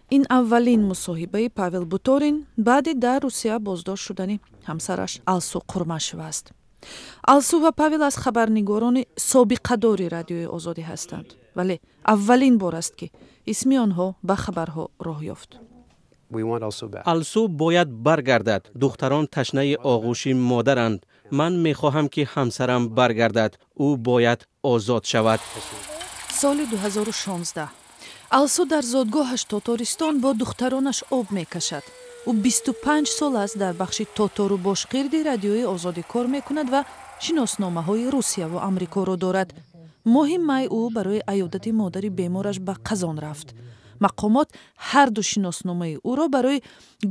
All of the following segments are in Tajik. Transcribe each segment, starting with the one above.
ин аввалин мусоҳибаи Павел Буторин баъди дар Русия боздошт шудани ҳамсараш Алсу Қурмашева аст. Алсу ва Павел аз хабарнигорони собиқадори радиои Озодӣ ҳастанд, вале аввалин бор аст ки исми онҳо ба хабарҳо роҳ ёфт. алсу бояд баргардад. духтарон ташнаи оғӯши модаранд. ман мехоҳам ки ҳамсарам баргардад. ӯ бояд озод шавад. соли 2016 алсу дар зодгоҳаш Тотористон бо духтаронаш об мекашад. ӯ 25 сол аст дар бахши Тотору бошқирди радиои Озодӣ кор мекунад ва шиносномаҳои Русияву Амрикоро дорад. моҳи май ӯ барои аёдати модари бемораш ба Қазон рафт. мақомот ҳарду шиносномаи ӯро барои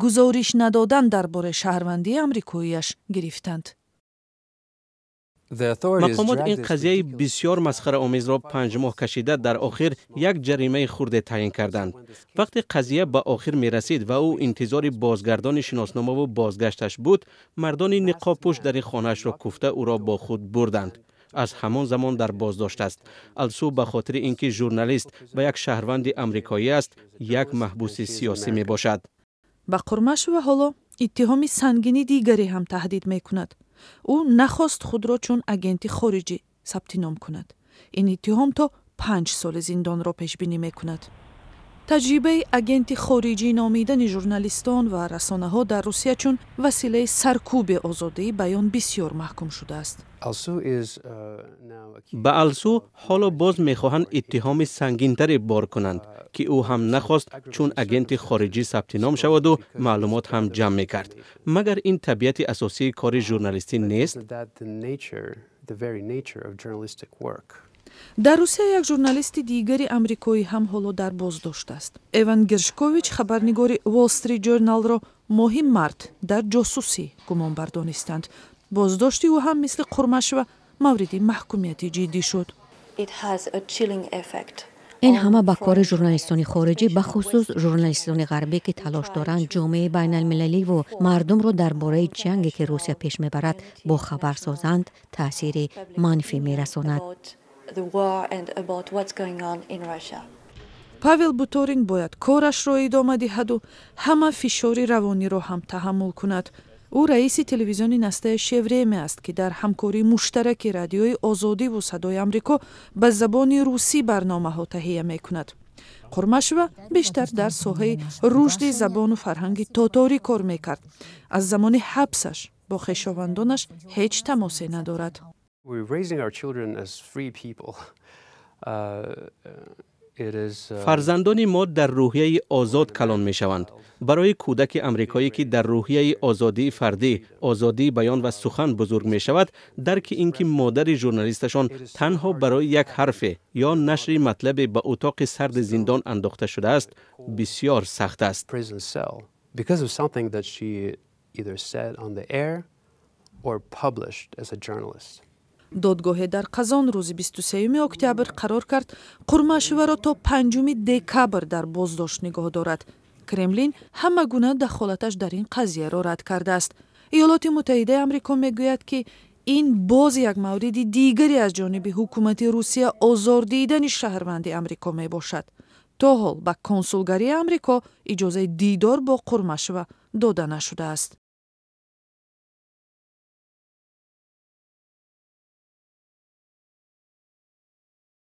гузориш надодан дар бораи шаҳрвандии амрикоиаш гирифтанд. мақомот ин қазияи бисёр масхараомезро 5 моҳ кашида дар охир як ҷаримаи хурде таъин карданд. вақте қазия ба охир мерасид ва ӯ интизори бозгардони шиносномаву бозгашташ буд, мардони ниқобпӯш дари хонаашро куфта ӯро бо худ бурданд. аз ҳамон замон дар боздошт аст. алсу ба хотири ин ки журналист ва як шаҳрванди амрикоӣ аст, як маҳбуси сиёсӣ мебошад. ба Қурмашева ҳоло иттиҳоми сангини дигаре ҳам таҳдид мекунад. ӯ нахост худро чун агенти хориҷӣ сабти ном кунад. ин иттиҳом то 5 соли зиндонро пешбинӣ мекунад. таҷрибаи агенти хориҷӣ номидани журналистон ва расонаҳо дар Русия чун василаи саркӯби озодии баён бисёр маҳкум шудааст. ба алсу ҳоло боз мехоҳанд иттиҳоми сангинтаре бор кунанд, ки ӯ ҳам нахост чун агенти хориҷӣ сабти ном шаваду маълумот ҳам ҷамъ мекард. магар ин табиати асосии кори журналистӣ нест? дар Русия як журналисти дигари амрикоӣ ҳам ҳоло дар боздошт аст. Эван Гершкович хабарнигори Wall Street Journal-ро моҳи март дар ҷосусӣ гумонбар донистанд. боздошти ӯ ҳам мисли Қурмашева мавриди маҳкумияти ҷиддӣ шуд. ин ҳама ба кори журналистони хориҷӣ, ба хусус журналистони ғарбӣ ки талош доранд ҷомеаи байналмилаливу мардумро дар бораи ҷанге ки Русия пеш мебарад бохабар созанд, таъсири манфӣ мерасонад. Павел Буторин бояд корашро идома диҳаду ҳама фишори равониро ҳам таҳаммул кунад. ӯ раиси телевизиони настаи Шевреме аст ки дар ҳамкории муштараки радиои Озодиву Садои Амрико ба забони русӣ барномаҳо таҳия мекунад. Қурмашева бештар дар соҳаи рушди забону фарҳанги тоторӣ кор мекард. аз замони ҳабсаш бо хешовандонаш ҳеҷ тамосе надорад. фарзандони мо дар рӯҳияи озод калон мешаванд. барои кӯдаки амрикоӣ ки дар рӯҳияи озодии фардӣ, озодии баён ва сухан бузург мешавад, дарки ин ки модари журналисташон танҳо барои як ҳарфе ё нашри матлабе ба утоқи сарди зиндон андохта шудааст, бисёр сахт аст. додгоҳе дар Қазон рӯзи 23 октябр қарор кард Қурмашеваро то 5 декабр дар боздошт нигоҳ дорад. Кремлин ҳама гуна дахолаташ дар ин қазияро рад кардааст. иёлоти муттаҳидаи Амрико мегӯяд ки ин боз як мавриди дигаре аз ҷониби ҳукумати Русия озор дидани шаҳрванди Амрико мебошад. то ҳол ба консулгарии Амрико иҷозаи дидор бо Қурмашева дода нашудааст.